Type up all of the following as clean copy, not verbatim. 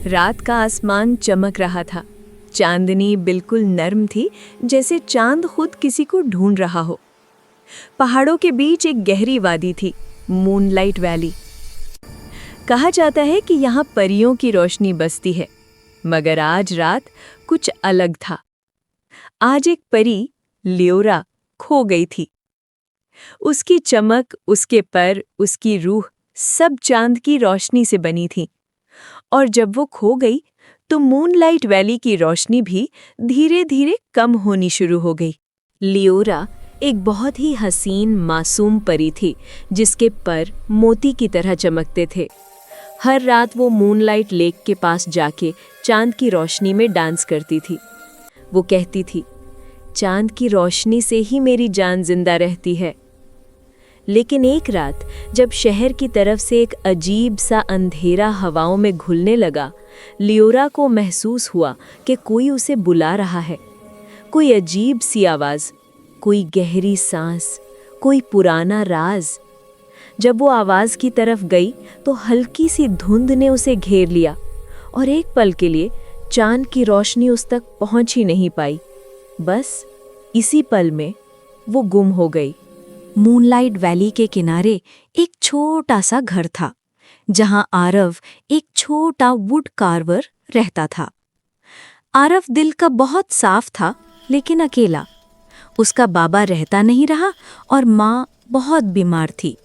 रात का आसमान चमक रहा था। चांदनी बिल्कुल नर्म थी, जैसे चांद खुद किसी को ढूंढ रहा हो। पहाड़ों के बीच एक गहरी वादी थी, मूनलाइट वैली। कहा जाता है कि यहाँ परियों की रोशनी बसती है, मगर आज रात कुछ अलग था। आज एक परी, लियोरा, खो गई थी। उसकी चमक, उसके पर, उसकी रूह सब चांद की रोशनी से बनी थी। और जब वो खो गई तो मूनलाइट वैली की रोशनी भी धीरे धीरे कम होनी शुरू हो गई। लियोरा एक बहुत ही हसीन मासूम परी थी, जिसके पर मोती की तरह चमकते थे। हर रात वो मूनलाइट लेक के पास जाके चांद की रोशनी में डांस करती थी। वो कहती थी, चांद की रोशनी से ही मेरी जान जिंदा रहती है। लेकिन एक रात जब शहर की तरफ से एक अजीब सा अंधेरा हवाओं में घुलने लगा, लियोरा को महसूस हुआ कि कोई उसे बुला रहा है। कोई अजीब सी आवाज़, कोई गहरी सांस, कोई पुराना राज। जब वो आवाज़ की तरफ गई तो हल्की सी धुंध ने उसे घेर लिया और एक पल के लिए चांद की रोशनी उस तक पहुंच ही नहीं पाई। बस इसी पल में वो गुम हो गई। मूनलाइट वैली के किनारे एक छोटा सा घर था, जहां आरव, एक छोटा वुड कार्वर, रहता था। आरव दिल का बहुत साफ था, लेकिन अकेला। उसका बाबा रहता नहीं रहा और माँ बहुत बीमार थी।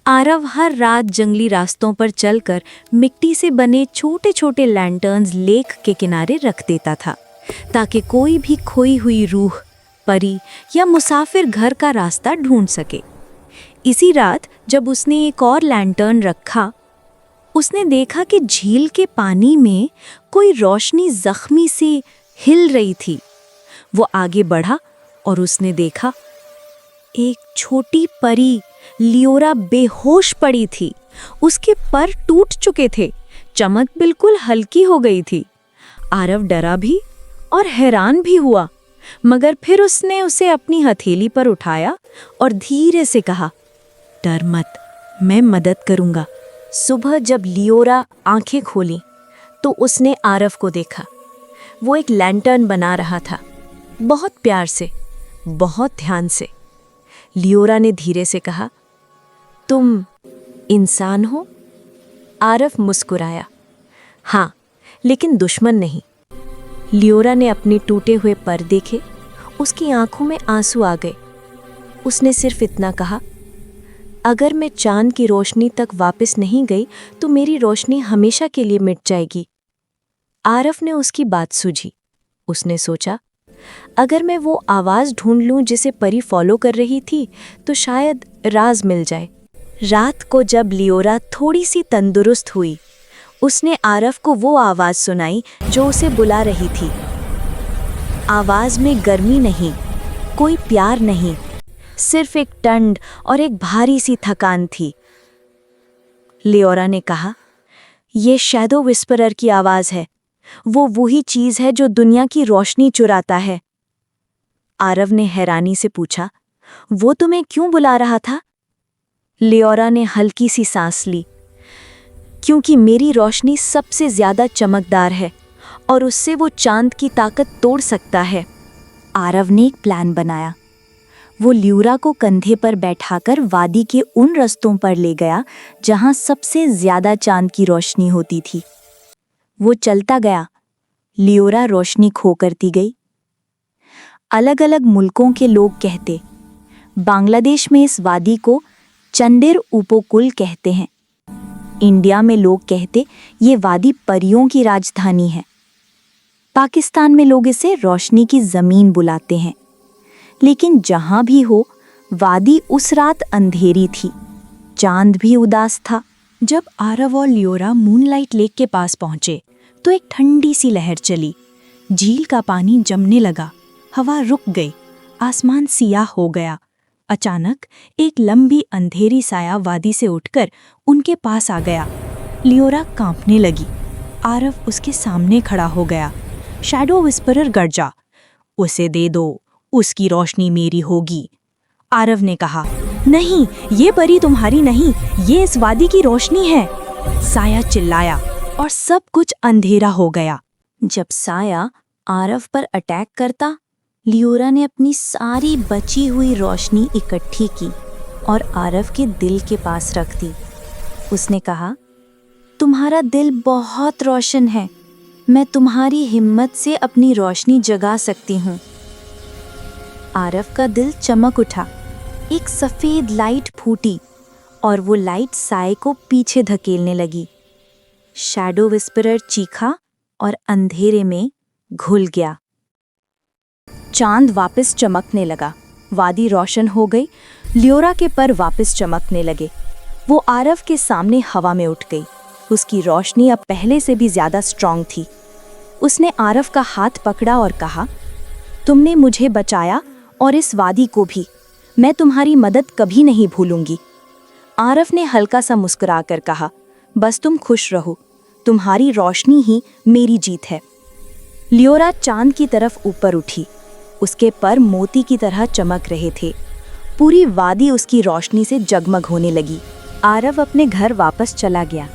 आरव हर रात जंगली रास्तों पर चलकर मिट्टी से बने छोटे छोटे लैंटर्न्स लेक के किनारे रख देता था, ताकि कोई भी खोई हुई रूह, परी या मुसाफिर घर का रास्ता ढूंढ सके। इसी रात जब उसने एक और लैंटर्न रखा, उसने देखा कि झील के पानी में कोई रोशनी जख्मी से हिल रही थी। वो आगे बढ़ा और उसने देखा एक छोटी परी, लियोरा, बेहोश पड़ी थी। उसके पर टूट चुके थे, चमक बिल्कुल हल्की हो गई थी। आरव डरा भी और हैरान भी हुआ, मगर फिर उसने उसे अपनी हथेली पर उठाया और धीरे से कहा, डर मत, मैं मदद करूंगा। सुबह जब लियोरा आंखें खोली तो उसने आरव को देखा। वो एक लैंटर्न बना रहा था, बहुत प्यार से, बहुत ध्यान से। लियोरा ने धीरे से कहा, तुम इंसान हो? आरव मुस्कुराया, हाँ, लेकिन दुश्मन नहीं। लियोरा ने अपने टूटे हुए पर देखे, उसकी आंखों में आंसू आ गए। उसने सिर्फ इतना कहा, अगर मैं चांद की रोशनी तक वापस नहीं गई तो मेरी रोशनी हमेशा के लिए मिट जाएगी। आरव ने उसकी बात सूझी। उसने सोचा, अगर मैं वो आवाज़ ढूंढ लूं जिसे परी फॉलो कर रही थी तो शायद राज मिल जाए। रात को जब लियोरा थोड़ी सी तंदुरुस्त हुई, उसने आरव को वो आवाज़ सुनाई जो उसे बुला रही थी। आवाज़ में गर्मी नहीं, कोई प्यार नहीं, सिर्फ एक टंड और एक भारी सी थकान थी। लियोरा ने कहा, ये शैडो विस्परर की आवाज़ है। वो वही चीज़ है जो दुनिया की रोशनी चुराता है। आरव ने हैरानी से पूछा, वो तुम्हें क्यों बुला रहा था? लियोरा ने हल्की सी सांस ली, क्योंकि मेरी रोशनी सबसे ज्यादा चमकदार है और उससे वो चांद की ताकत तोड़ सकता है। आरव ने एक प्लान बनाया। वो लियोरा को कंधे पर बैठाकर वादी के उन रास्तों पर ले गया जहां सबसे ज्यादा चांद की रोशनी होती थी। वो चलता गया, लियोरा रोशनी खो करती गई। अलग अलग मुल्कों के लोग कहते, बांग्लादेश में इस वादी को चंदेर उपकूल कहते हैं। इंडिया में लोग कहते ये वादी परियों की राजधानी है। पाकिस्तान में लोग इसे रोशनी की ज़मीन बुलाते हैं। लेकिन जहां भी हो, वादी उस रात अंधेरी थी, चांद भी उदास था। जब आरव और लियोरा मूनलाइट लेक के पास पहुंचे तो एक ठंडी सी लहर चली। झील का पानी जमने लगा, हवा रुक गई, आसमान सियाह हो गया। अचानक एक लंबी अंधेरी साया वादी से उठकर उनके पास आ गया। लियोरा कांपने लगी। आरव उसके सामने खड़ा हो गया। शैडो विस्परर गर्जा, उसे दे दो, उसकी रोशनी मेरी होगी। आरव ने कहा, नहीं, ये परी तुम्हारी नहीं, ये इस वादी की रोशनी है। साया चिल्लाया और सब कुछ अंधेरा हो गया। जब साया आरव पर अटैक करता, लियोरा ने अपनी सारी बची हुई रोशनी इकट्ठी की और आरव के दिल के पास रख दी। उसने कहा, तुम्हारा दिल बहुत रोशन है, मैं तुम्हारी हिम्मत से अपनी रोशनी जगा सकती हूँ। आरव का दिल चमक उठा। एक सफ़ेद लाइट फूटी और वो लाइट साए को पीछे धकेलने लगी। शैडो विस्परर चीखा और अंधेरे में घुल गया। चांद वापस चमकने लगा, वादी रोशन हो गई, लियोरा के पर वापस चमकने लगे। वो आरव के सामने हवा में उठ गई। उसकी रोशनी अब पहले से भी ज़्यादा स्ट्रांग थी। उसने आरव का हाथ पकड़ा और कहा, तुमने मुझे बचाया और इस वादी को भी। मैं तुम्हारी मदद कभी नहीं भूलूंगी। आरव ने हल्का सा मुस्कुराकर कहा, बस तुम खुश रहो, तुम्हारी रोशनी ही मेरी जीत है। लियोरा चांद की तरफ ऊपर उठी। उसके पर मोती की तरह चमक रहे थे। पूरी वादी उसकी रोशनी से जगमग होने लगी। आरव अपने घर वापस चला गया,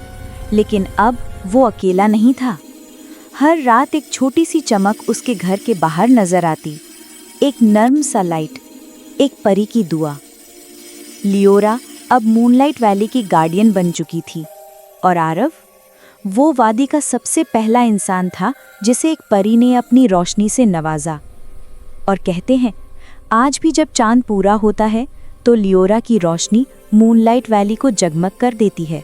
लेकिन अब वो अकेला नहीं था। हर रात एक छोटी सी चमक उसके घर के बाहर नजर आती, एक नर्म सा लाइट, एक परी की दुआ। लियोरा अब मूनलाइट वैली की गार्डियन बन चुकी थी और आरव वो वादी का सबसे पहला इंसान था जिसे एक परी ने अपनी रोशनी से नवाजा। और कहते हैं, आज भी जब चांद पूरा होता है तो लियोरा की रोशनी मूनलाइट वैली को जगमग कर देती है।